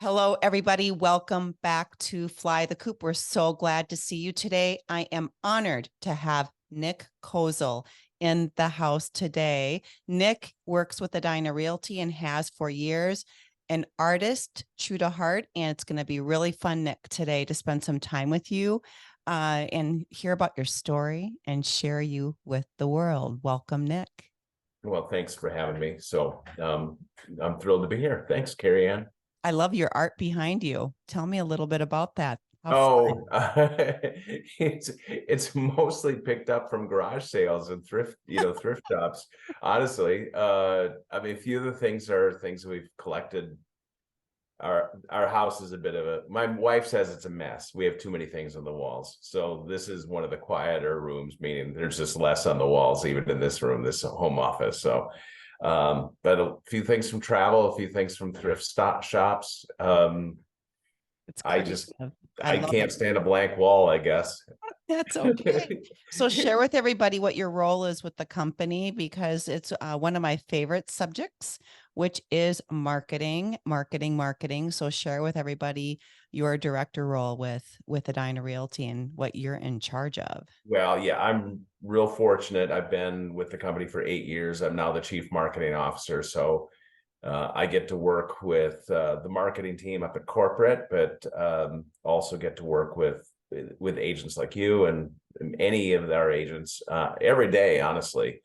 Hello, everybody. Welcome back to Fly the Coop. We're so glad to see you today. I am honored to have Nick Kozel in the house today. Nick works with Edina Realty and has for years. An artist, true to heart, and it's going to be really fun, Nick, today to spend some time with you and hear about your story and share you with the world. Welcome, Nick. Well, thanks for having me. I'm thrilled to be here. Thanks, Carrie Ann. I love your art behind you. Tell me a little bit about that. How fun. Oh, it's mostly picked up from garage sales and thrift shops. Honestly, I mean, a few of the things are things we've collected. Our house is a bit of a. My wife says it's a mess. We have too many things on the walls. So this is one of the quieter rooms, meaning there's just less on the walls, even in this room, this home office. But a few things from travel, a few things from thrift shops. It's I creative. just I I love can't it. stand a blank wall, I guess. That's okay. So share with everybody what your role is with the company because it's one of my favorite subjects, which is marketing. So share with everybody your director role with Edina Realty and what you're in charge of. Well, yeah, I'm real fortunate. I've been with the company for 8 years. I'm now the chief marketing officer. I get to work with the marketing team up at corporate, but also get to work with agents like you and any of our agents every day, honestly,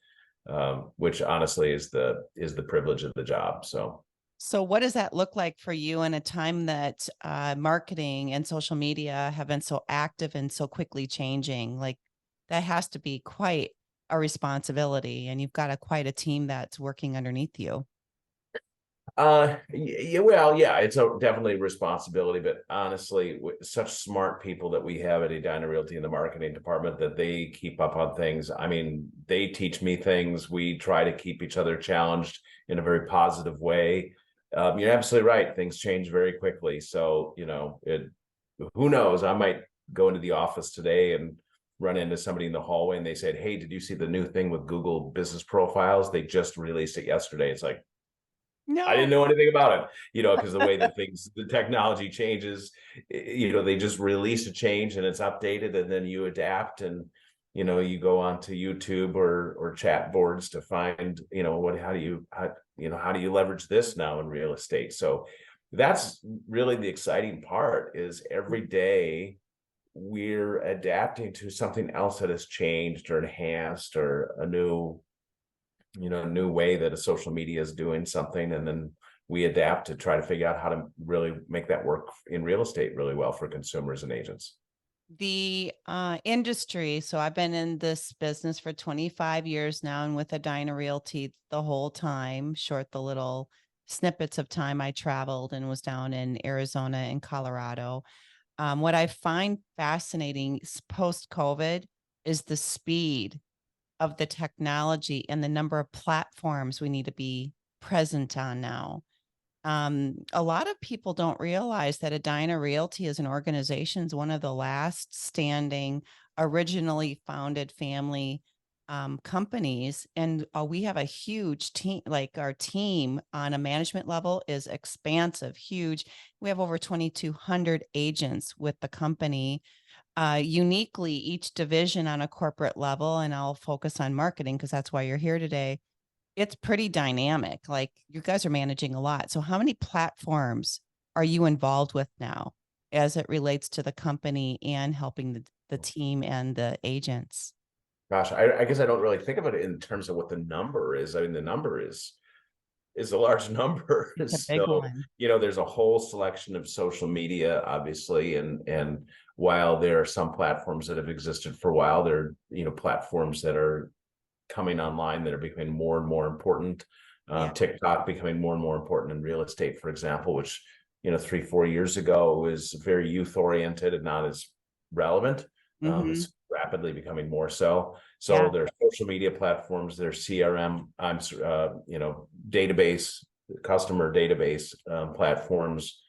which honestly is the privilege of the job. So what does that look like for you in a time that marketing and social media have been so active and so quickly changing? Like that has to be quite a responsibility, and you've got quite a team that's working underneath you. Yeah, it's definitely a responsibility, but honestly, with such smart people that we have at Edina Realty in the marketing department that they keep up on things. I mean, they teach me things. We try to keep each other challenged in a very positive way. You're absolutely right. Things change very quickly. Who knows? I might go into the office today and run into somebody in the hallway and they said, "Hey, did you see the new thing with Google Business Profiles? They just released it yesterday." It's like, I No. didn't know anything about it, because the way that the technology changes, they just release a change and it's updated and then you adapt and, you go onto YouTube or chat boards to find, how do you leverage this now in real estate? So that's really the exciting part is every day we're adapting to something else that has changed or enhanced or a new way that a social media is doing something, and then we adapt to try to figure out how to really make that work in real estate really well for consumers and agents. The industry. So I've been in this business for 25 years now and with Edina Realty the whole time, short the little snippets of time I traveled and was down in Arizona and Colorado. What I find fascinating post COVID is the speed of the technology and the number of platforms we need to be present on now. A lot of people don't realize that Edina Realty as an organization is one of the last standing, originally founded family companies. And we have a huge team, like our team on a management level is expansive, huge. We have over 2,200 agents with the company. Uniquely, each division on a corporate level, and I'll focus on marketing because that's why you're here today. It's pretty dynamic. Like you guys are managing a lot. So how many platforms are you involved with now as it relates to the company and helping the team and the agents? Gosh, I guess I don't really think of it in terms of what the number is. I mean, the number is a large number. It's a big So, one. there's a whole selection of social media, obviously, and while there are some platforms that have existed for a while, there are, platforms that are coming online that are becoming more and more important. Yeah. TikTok becoming more and more important in real estate, for example, which 3-4 years ago was very youth oriented and not as relevant. Mm-hmm. It's rapidly becoming more so. So Yeah. there's social media platforms, there's CRM, database, customer database platforms,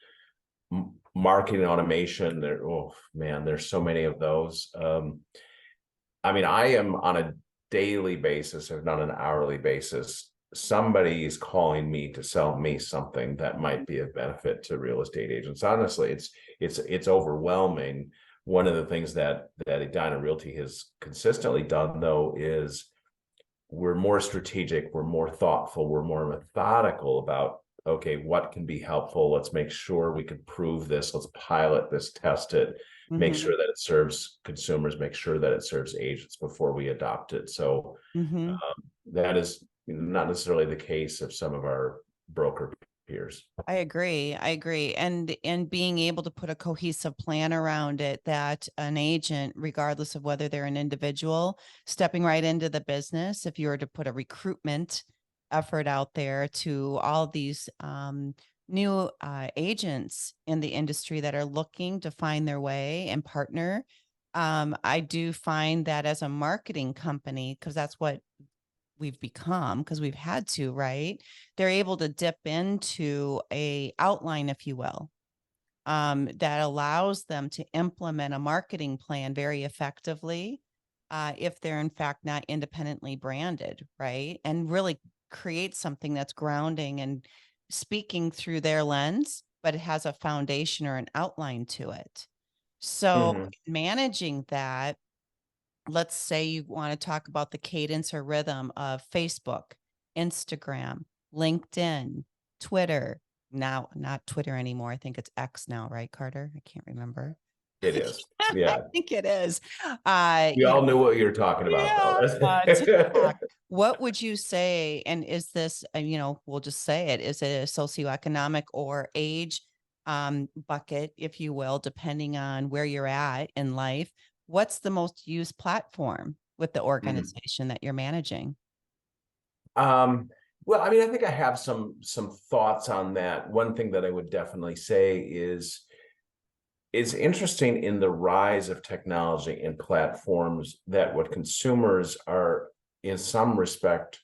marketing automation. Oh man, there's so many of those. I mean, I am on a daily basis, if not an hourly basis, somebody is calling me to sell me something that might be of benefit to real estate agents. Honestly, it's overwhelming. One of the things that Edina Realty has consistently done, though, is we're more strategic, we're more thoughtful, we're more methodical about, okay, what can be helpful? Let's make sure we can prove this. Let's pilot this, test it, make Mm-hmm. sure that it serves consumers, make sure that it serves agents before we adopt it. So Mm-hmm. that is not necessarily the case of some of our broker peers. I agree. I agree. And being able to put a cohesive plan around it that an agent, regardless of whether they're an individual stepping right into the business, if you were to put a recruitment effort out there to all these new agents in the industry that are looking to find their way and partner, I do find that as a marketing company, because that's what we've become because we've had to, right? They're able to dip into a outline, if you will, that allows them to implement a marketing plan very effectively if they're in fact not independently branded, right? And really create something that's grounding and speaking through their lens, but it has a foundation or an outline to it. So Mhm. managing that, let's say you want to talk about the cadence or rhythm of Facebook, Instagram, LinkedIn, Twitter. Now, not Twitter anymore. I think it's X now, right, Carter? I can't remember. It is. I Yeah. think it is. We all knew what you were talking about, though. Yeah, That's TikTok. What would you say? And is this, we'll just say it, is it a socioeconomic or age bucket, if you will, depending on where you're at in life? What's the most used platform with the Mhm. organization that you're managing? Um, well, I mean, I think I have some thoughts on that. One thing that I would definitely say is it's interesting in the rise of technology and platforms that what consumers are in some respect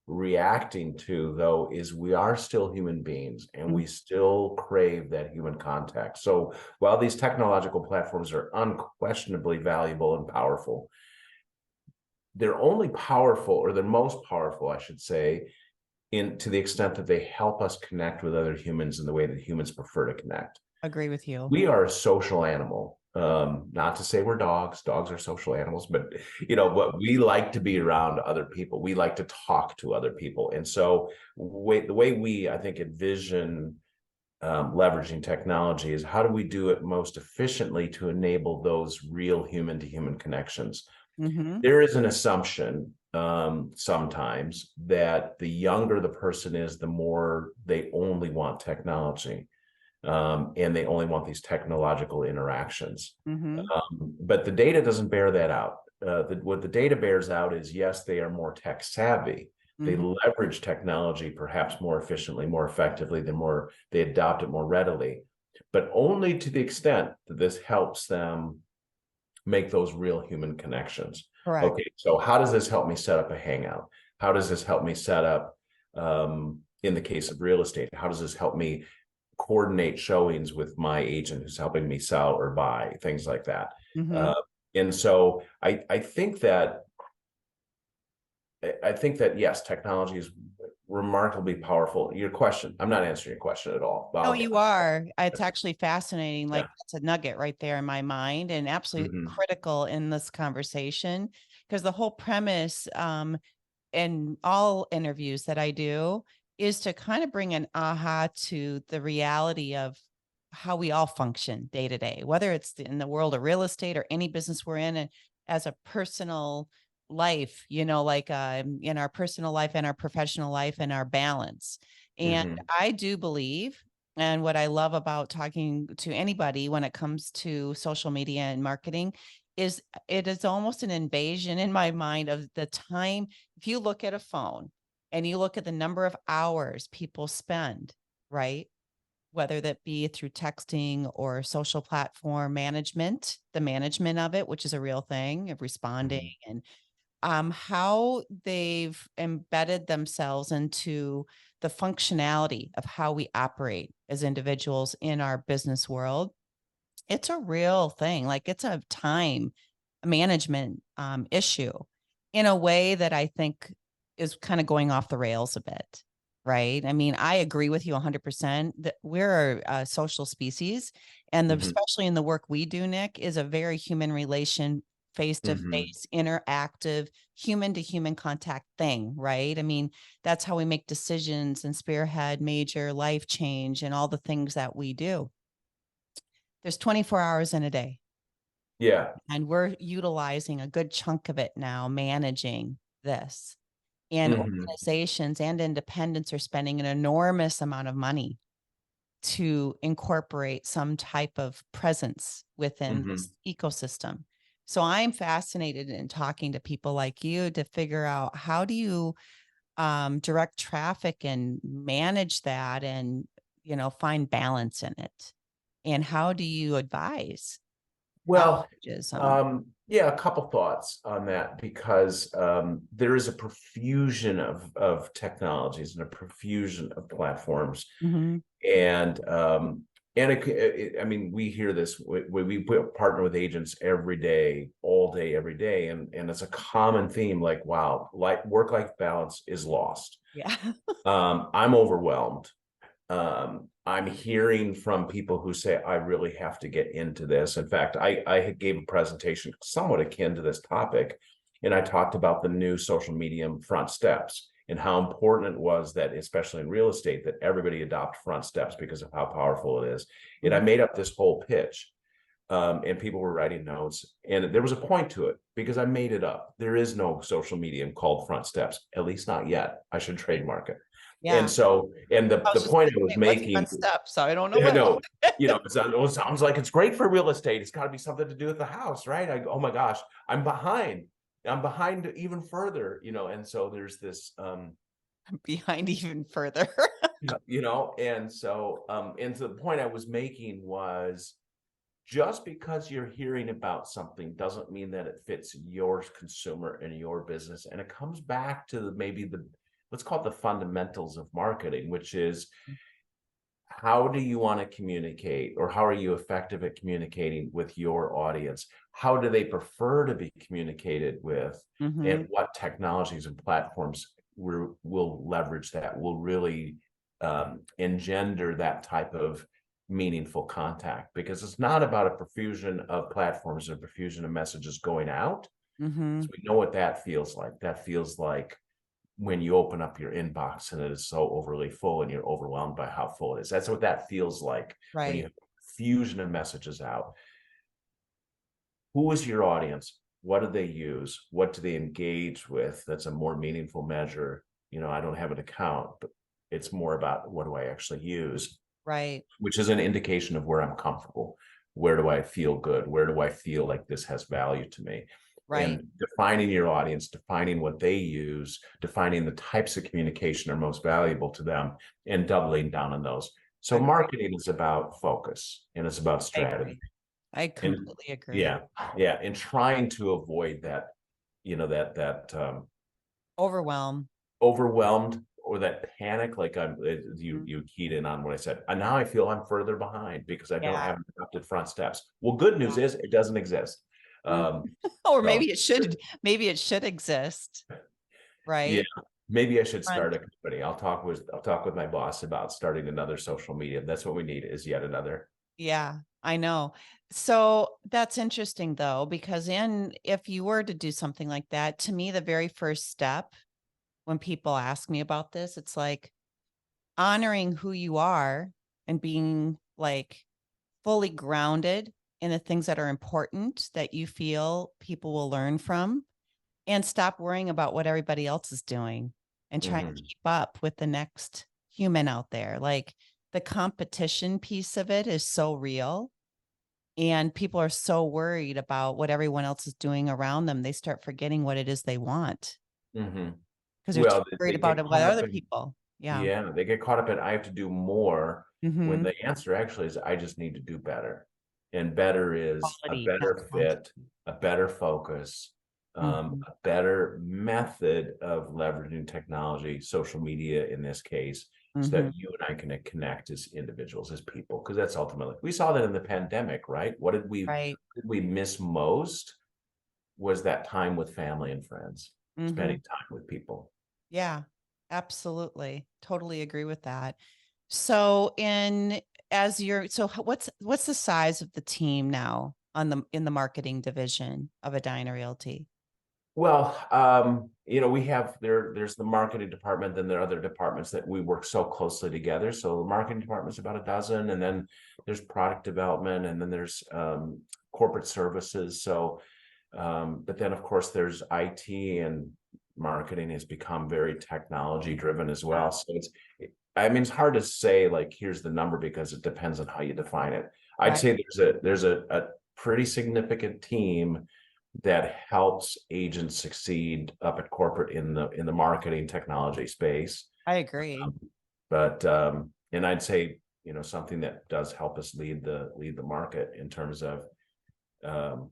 reacting to, though, is we are still human beings and Mm. we still crave that human contact. So while these technological platforms are unquestionably valuable and powerful, they're only powerful, or they're most powerful, I should say, in to the extent that they help us connect with other humans in the way that humans prefer to connect. Agree with you. We are a social animal. Not to say we're dogs. Dogs are social animals, but what we like to be around other people. We like to talk to other people, and so the way we, I think, envision leveraging technology is how do we do it most efficiently to enable those real human to human connections. Mm-hmm. There is an assumption sometimes that the younger the person is, the more they only want technology, and they only want these technological interactions. Mm-hmm. But the data doesn't bear that out. What the data bears out is, yes, they are more tech savvy. They Mm-hmm. leverage technology perhaps more efficiently, more effectively, they adopt it more readily, but only to the extent that this helps them make those real human connections. Correct. Okay, so how does this help me set up a hangout? How does this help me set up, in the case of real estate, how does this help me coordinate showings with my agent who's helping me sell or buy, things like that. Mm-hmm. Uh, and so I think that yes, technology is remarkably powerful. Your question, I'm not answering your question at all. No, I'll get you are. It's actually fascinating. yeah. Like that's a nugget right there in my mind and absolutely Mhm. critical in this conversation because the whole premise in all interviews that I do is to kind of bring an aha to the reality of how we all function day to day, whether it's in the world of real estate or any business we're in, and as a personal life, like in our personal life and our professional life and our balance. And Mhm. I do believe, and what I love about talking to anybody when it comes to social media and marketing is it is almost an invasion in my mind of the time. If you look at a phone and you look at the number of hours people spend, right? Whether that be through texting or social platform management, the management of it, which is a real thing of responding Mhm. and how they've embedded themselves into the functionality of how we operate as individuals in our business world. It's a real thing. Like it's a time management issue in a way that I think is kind of going off the rails a bit, right? I mean, I agree with you 100% that we're a social species, and Mhm, especially in the work we do, Nick, is a very human relation, face to mhm. face, interactive, human to human contact thing, right? I mean, that's how we make decisions and spearhead major life change and all the things that we do. There's 24 hours in a day, Yeah. and we're utilizing a good chunk of it now, managing this. And Mhm, organizations and independents are spending an enormous amount of money to incorporate some type of presence within mhm. this ecosystem. So I'm fascinated in talking to people like you to figure out, how do you direct traffic and manage that, and find balance in it, and how do you advise Well, outages on. yeah, a couple thoughts on that because there is a profusion of technologies and a profusion of platforms, Mhm. and I mean, we hear this. We partner with agents every day, all day, every day, and it's a common theme. Like, wow, like work-life balance is lost. Yeah. I'm overwhelmed. I'm hearing from people who say, I really have to get into this. In fact, I gave a presentation somewhat akin to this topic, and I talked about the new social media front steps and how important it was that, especially in real estate, that everybody adopt front steps because of how powerful it is. And I Mhm. made up this whole pitch, and people were writing notes, and there was a point to it because I made it up. There is no social media called front steps, at least not yet. I should trademark it. And Yeah. so, and I the was just point going I to was say, what's making, one step? So I don't know yeah, what. no, it sounds like it's great for real estate. It's got to be something to do with the house, right? I go, oh my gosh, I'm behind. I'm behind even further, and so there's this, Behind even further. and so, and so the point I was making was, just because you're hearing about something doesn't mean that it fits your consumer and your business. And it comes back to maybe let's call it the fundamentals of marketing, which is, how do you want to communicate, or how are you effective at communicating with your audience? How do they prefer to be communicated with? And Mhm. what technologies and platforms will leverage that, will really engender that type of meaningful contact? Because it's not about a profusion of platforms and a profusion of messages going out. So Mhm. we know what that feels like. That feels like when you open up your inbox and it is so overly full and you're overwhelmed by how full it is. That's what that feels like when you Right. have fusion of messages out. Who is your audience? What do they use? What do they engage with? That's a more meaningful measure. I don't have an account, but it's more about, what do I actually use, Right. which is an indication of where I'm comfortable. Where do I feel good? Where do I feel like this has value to me? Right. And defining your audience, defining what they use, defining the types of communication are most valuable to them, and doubling down on those. So Agree. marketing is about focus, and it's about I strategy. agree. I And completely agree. yeah, yeah, and trying to avoid that, that Overwhelm. overwhelmed or that panic, like you Mhm. you keyed in on what I said. And now I feel I'm further behind because I don't Yeah. have adopted front steps. Well, good Yeah. news is it doesn't exist. Mhm. Um, Or so maybe it should exist, yeah, right? maybe I should Front. start a company. I'll talk with my boss about starting another social media. That's what we need, is yet another. Yeah, I know. So that's interesting though, because if you were to do something like that, to me, the very first step when people ask me about this, it's like honoring who you are and being like fully grounded in the things that are important that you feel people will learn from, and stop worrying about what everybody else is doing and trying to Mhm, keep up with the next human out there. Like, the competition piece of it is so real, and people are so worried about what everyone else is doing around them. They start forgetting what it is they want mhm. because they're too Well, worried they about get it, what caught up other in, people. Yeah. yeah, they get caught up in, I have to do more, when Mhm. the answer actually is, I just need to do better. And better is a Quality, not better quantity. fit, a better focus, Mhm. a better method of leveraging technology, social media in this case, so Mhm. that you and I can connect as individuals, as people, because that's ultimately, we saw that in the pandemic, right? Right. Did we miss most? Was that time with family and friends, spending Mhm. time with people. Yeah, absolutely. Totally agree with that. So in as you're so what's the size of the team now on the in the marketing division of Edina Realty? Well, we have there's the marketing department, then there are other departments that we work so closely together. So the marketing department's about a dozen, and then there's product development, and then there's corporate services. So, but then of course there's IT, and marketing has become very technology driven as Yeah. well. So I mean, it's hard to say like here's the number because it depends on how you define it. I'd Right. say there's a pretty significant team that helps agents succeed up at corporate in the marketing technology space. I agree. But and I'd say, something that does help us lead the market in terms of um,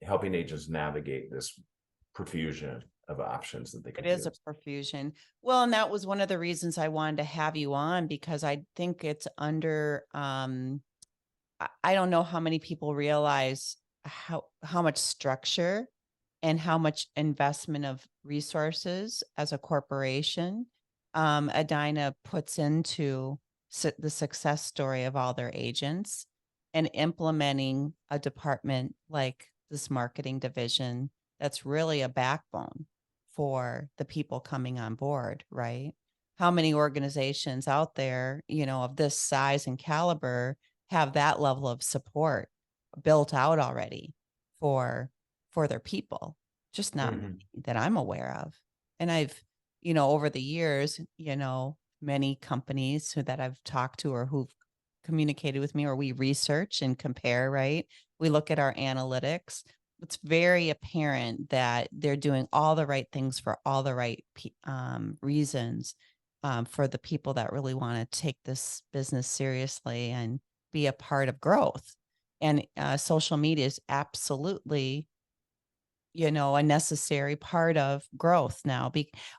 helping agents navigate this profusion of options that they It could is a use. profusion. Well, and that was one of the reasons I wanted to have you on because I think it's under I don't know how many people realize how much structure and how much investment of resources as a corporation Edina puts into the success story of all their agents and implementing a department like this marketing division that's really a backbone for the people coming on board, right? How many organizations out there, of this size and caliber have that level of support built out already for their people? Just not many Mhm. that I'm aware of. And I've, over the years, many companies that I've talked to or who've communicated with me or we research and compare, right? We look at our analytics. It's very apparent that they're doing all the right things for all the right reasons for the people that really want to take this business seriously and be a part of growth. And social media is absolutely, a necessary part of growth now.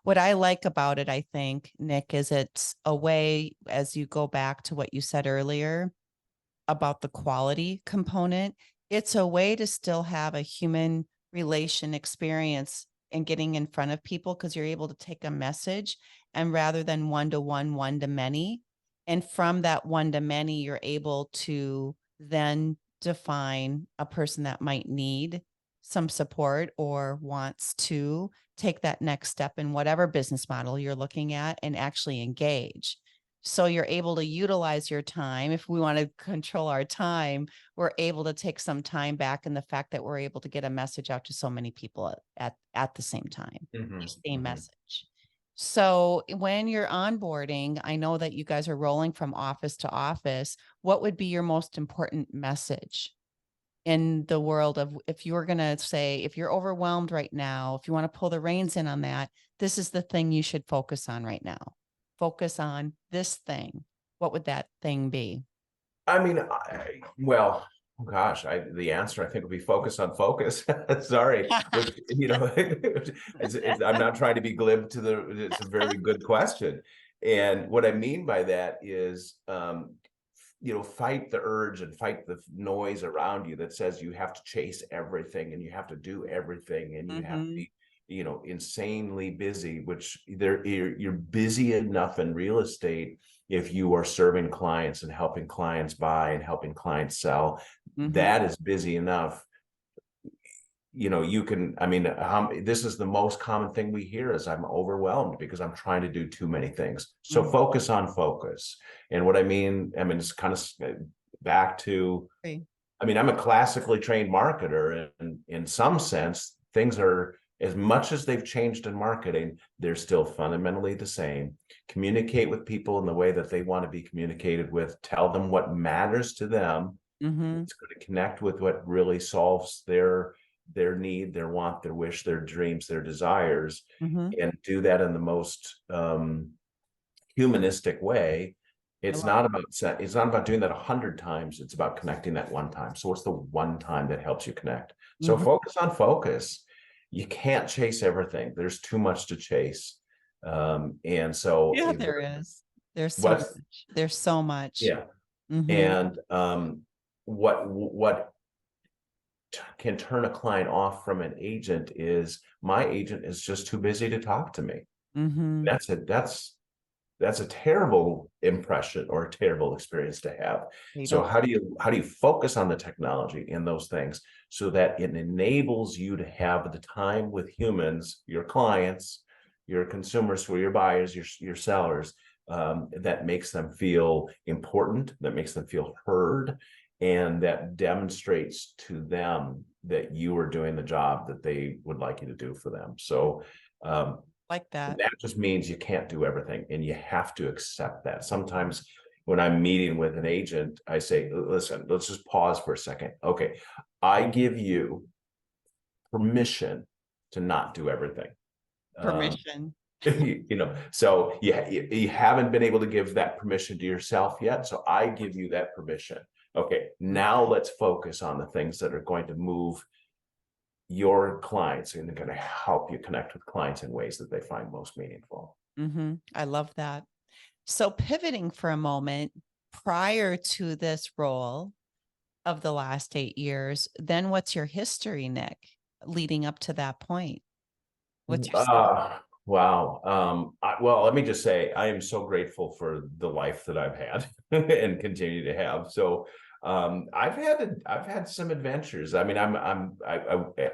What I like about it, I think, Nick, is it's a way, as you go back to what you said earlier about the quality component, it's a way to still have a human relation experience and getting in front of people because you're able to take a message and rather than one to one to many. And from that one to many, you're able to then define a person that might need some support or wants to take that next step in whatever business model you're looking at and actually engage. So you're able to utilize your time. If we want to control our time, we're able to take some time back in the fact that we're able to get a message out to so many people at the same time, the Mhm. same Mhm. message. So when you're onboarding, I know that you guys are rolling from office to office. What would be your most important message in the world of if you were going to say, if you're overwhelmed right now, if you want to pull the reins in on that, this is the thing you should focus on right now. Focus on this thing. What would that thing be? I mean, well, oh gosh, the answer I think would be focus on focus. Sorry, which I'm not trying to be glib it's a very good question. And what I mean by that is, fight the urge and fight the noise around you that says you have to chase everything and you have to do everything and you have to Mhm. be, insanely busy, which you're busy enough in real estate if you are serving clients and helping clients buy and helping clients sell. Mhm. That is busy enough. You can, I mean, this is the most common thing we hear is I'm overwhelmed because I'm trying to do too many things. So Mhm. focus on focus. And what I mean, it's kind of back to, Agree. I mean, I'm a classically trained marketer, and in some sense, things are, as much as they've changed in marketing, they're still fundamentally the same. Communicate with people in the way that they want to be communicated with, tell them what matters to them. Mhm. It's going to connect with what really solves their need, their want, their wish, their dreams, their desires, Mhm. and do that in the most humanistic way. I It's love not about it's not about doing that 100 times. It's about connecting that one time. So what's the one time that helps you connect? So Mhm. focus on focus. You can't chase everything. There's too much to chase. And so Yeah, there is. There's so what's much. There's so much. yeah. Mhm. And what can turn a client off from an agent is my agent is just too busy to talk to me. Mm-hmm. That's a terrible impression or a terrible experience to have. You So don't. how do you focus on the technology in those things so that it enables you to have the time with humans, your clients, your consumers, who are your buyers, your sellers, that makes them feel important, that makes them feel heard, and that demonstrates to them that you are doing the job that they would like you to do for them. So Like that. that just means you can't do everything, and you have to accept that. Sometimes when I'm meeting with an agent, I say, listen, let's just pause for a second. Okay, I give you permission to not do everything. Um, Permission. so you haven't been able to give that permission to yourself yet. So I give you that permission. Okay, now let's focus on the things that are going to move your clients and they're going to help you connect with clients in ways that they find most meaningful. Mm-hmm. I love that. So pivoting for a moment, prior to this role of the last 8 years, then what's your history, Nick, leading up to that point? What's your story? Wow. Well, let me just say, I am so grateful for the life that I've had and continue to have. So, I've had some adventures. I mean, I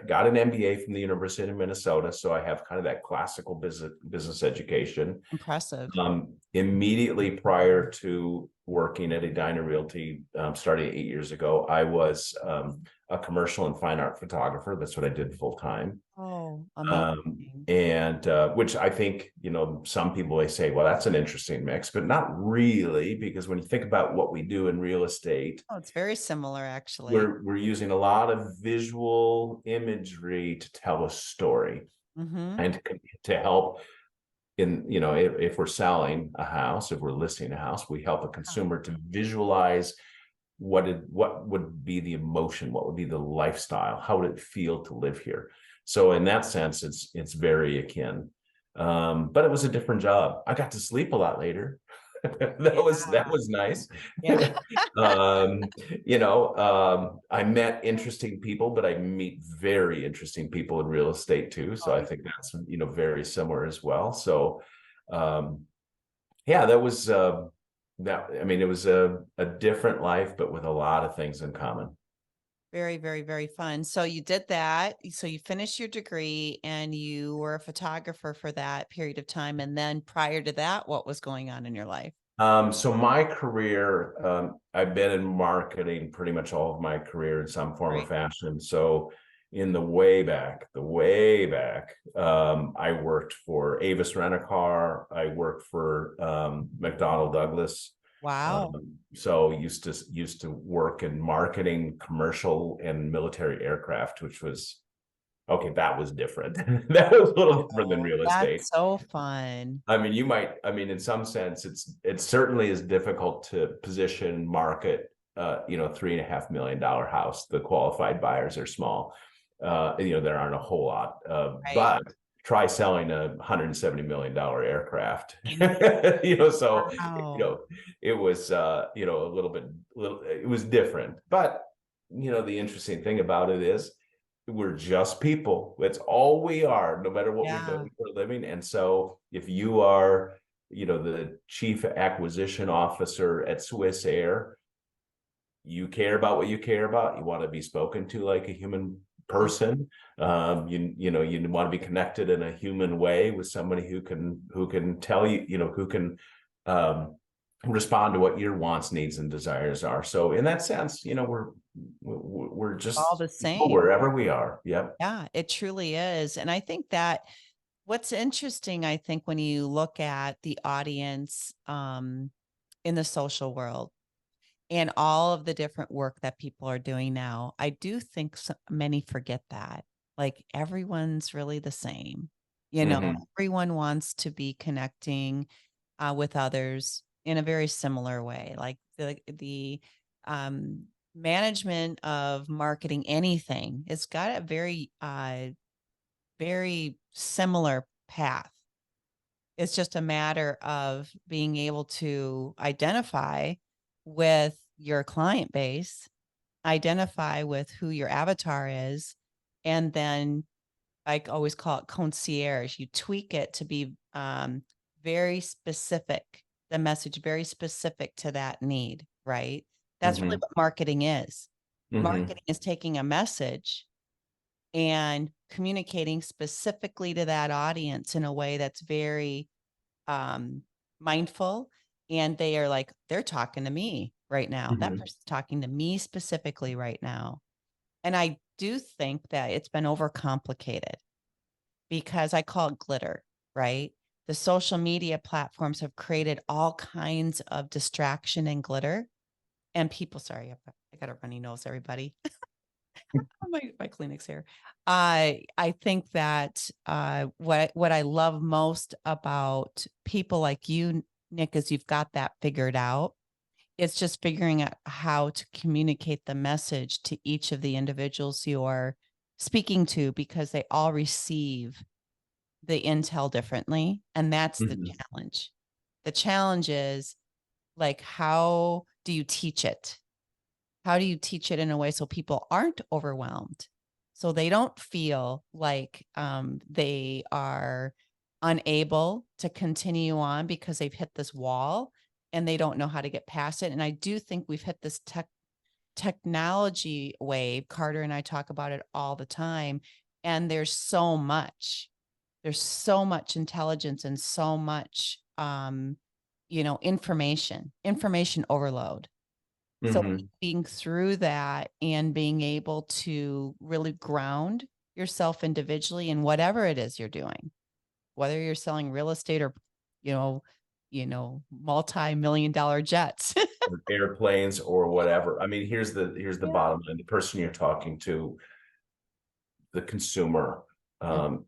got an MBA from the University of Minnesota, so I have kind of that classical business education. Impressive. Immediately prior to working at Edina Realty, starting 8 years ago, I was a commercial and fine art photographer. That's what I did full time. Oh, Um, amazing. and which I think, some people may say, well, that's an interesting mix, but not really, because when you think about what we do in real estate, Oh, it's very similar, actually. we're using a lot of visual imagery to tell a story Mm-hmm. and to help if we're selling a house, if we're listing a house, we help a consumer to visualize what would be the emotion, what would be the lifestyle, how would it feel to live here. So in that sense, it's very akin. But it was a different job. I got to sleep a lot later. That was nice. Yeah. um, I met interesting people, but I meet very interesting people in real estate too. So Oh, I think that's very similar as well. So um, yeah, that was I mean, it was a different life, but with a lot of things in common. very, very, very fun. So you did that. So you finished your degree and you were a photographer for that period of time. And then prior to that, what was going on in your life? So my career, I've been in marketing pretty much all of my career in some form or Right. fashion. So in the way back, I worked for Avis Rent-A-Car. I worked for McDonnell Douglas. Wow. So used to work in marketing, commercial and military aircraft, which was okay. That was different. That was a little different than Oh, real estate. that's so fun. I mean, in some sense, it certainly is difficult to position, market, $3.5 million house. The qualified buyers are small. There aren't a whole lot. Right. But try selling $170 million aircraft. So Wow. it was it was different. But the interesting thing about it is we're just people. That's all we are, no matter what we're Yeah. doing for a living. And so if you are, the chief acquisition officer at Swiss Air, you care about what you care about. You want to be spoken to like a human Mm. person. You want to be connected in a human way with somebody who can tell you, who can um, respond to what your wants, needs, and desires are. So in that sense, we're All just the people same. wherever we are. Yep. Yeah, it truly is. And I think that what's interesting, I think, when you look at the audience in the social world and all of the different work that people are doing now, I do think many forget that. Like everyone's really the same. Mhm. Everyone wants to be connecting with others in a very similar way. Like the um, management of marketing anything, it's got a very similar path. It's just a matter of being able to identify with your client base, identify with who your avatar is, and then I always call it concierge. You tweak it to be um, very specific, the message very specific to that need, right? That's really Hmm. what marketing is. Hmm. Marketing is taking a message and communicating specifically to that audience in a way that's very um, mindful. And they are like, they're talking to me right now. That Hmm. person's talking to me specifically right now. And I do think that it's been overcomplicated because I call it glitter, right? The social media platforms have created all kinds of distraction and glitter. And people, sorry, I got a runny nose, everybody. My Kleenex here. I think that what I love most about people like you, Nick, is you've got that figured out. It's just figuring out how to communicate the message to each of the individuals you're speaking to because they all receive the intel differently. And that's the Hmm. challenge. The challenge is like, how do you teach it? How do you teach it in a way so people aren't overwhelmed? So they don't feel like they are unable to continue on because they've hit this wall and they don't know how to get past it. And I do think we've hit this technology wave. Carter and I talk about it all the time. And there's so much intelligence and so much, information overload. So Hmm. being through that and being able to really ground yourself individually in whatever it is you're doing, whether you're selling real estate or, you know, multi-million dollar jets. Airplanes or whatever. I mean, here's the Yeah. bottom line. The person you're talking to, the consumer, Mm. um,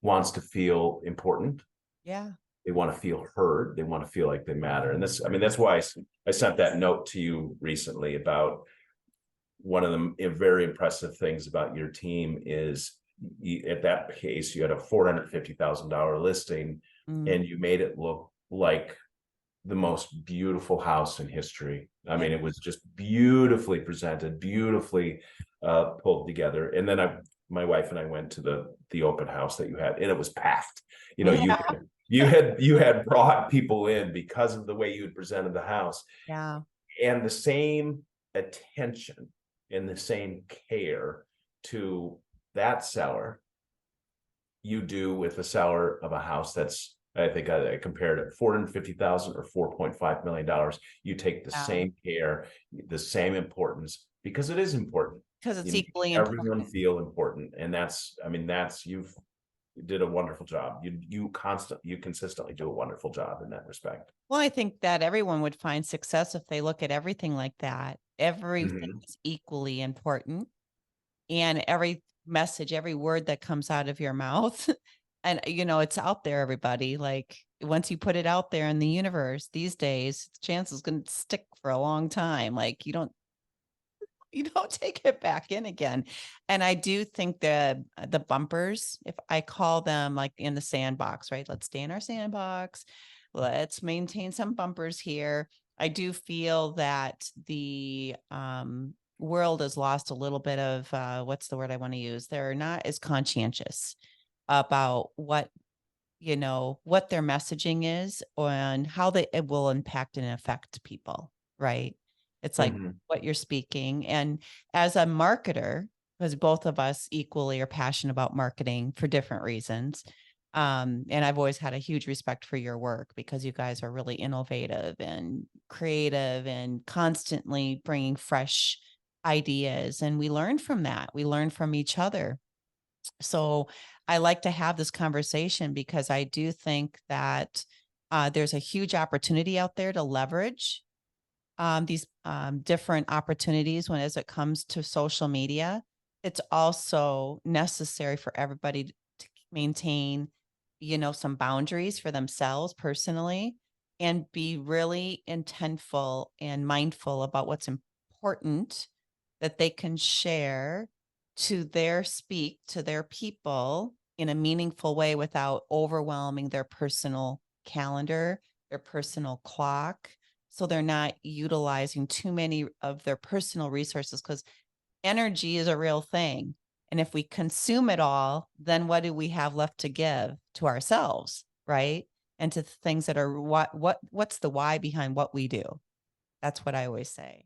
wants to feel important. Yeah. They want to feel heard. They want to feel like they matter. And this, I mean, that's why I sent that note to you recently about one of the very impressive things about your team is at that case, you had a $450,000 listing Mm. and you made it look like the most beautiful house in history. I Yeah. mean, it was just beautifully presented, beautifully pulled together. And then my wife and I went to the open house that you had, and it was packed. You know, Yeah. you had brought people in because of the way you had presented the house, Yeah. and the same attention and the same care to that seller you do with the seller of a house that's, I think I compared it, 450,000 or $4.5 million. You take the Yeah. same care, the same importance, because it is important. Because You it's make equally everyone important. feel important. And that's, I mean, you did a wonderful job. You consistently do a wonderful job in that respect. Well, I think that everyone would find success if they look at everything like that. Everything Mhm. is equally important. And every message, every word that comes out of your mouth, and it's out there, everybody. Like once you put it out there in the universe these days, chance is going to stick for a long time. Like you don't take it back in again. And I do think the bumpers, if I call them like in the sandbox, right? Let's stay in our sandbox. Let's maintain some bumpers here. I do feel that the world has lost a little bit of what's the word I want to use? They're not as conscientious about what their messaging is and how it will impact and affect people, right? It's like Mhm. what you're speaking. And as a marketer, because both of us equally are passionate about marketing for different reasons. And I've always had a huge respect for your work because you guys are really innovative and creative and constantly bringing fresh ideas. And we learn from that. We learn from each other. So I like to have this conversation because I do think that there's a huge opportunity out there to leverage these different opportunities as it comes to social media. It's also necessary for everybody to maintain, some boundaries for themselves personally and be really intentful and mindful about what's important that they can share to their people in a meaningful way without overwhelming their personal calendar, their personal clock. So they're not utilizing too many of their personal resources because energy is a real thing. And if we consume it all, then what do we have left to give to ourselves, right? And to things that are what's the why behind what we do? That's what I always say.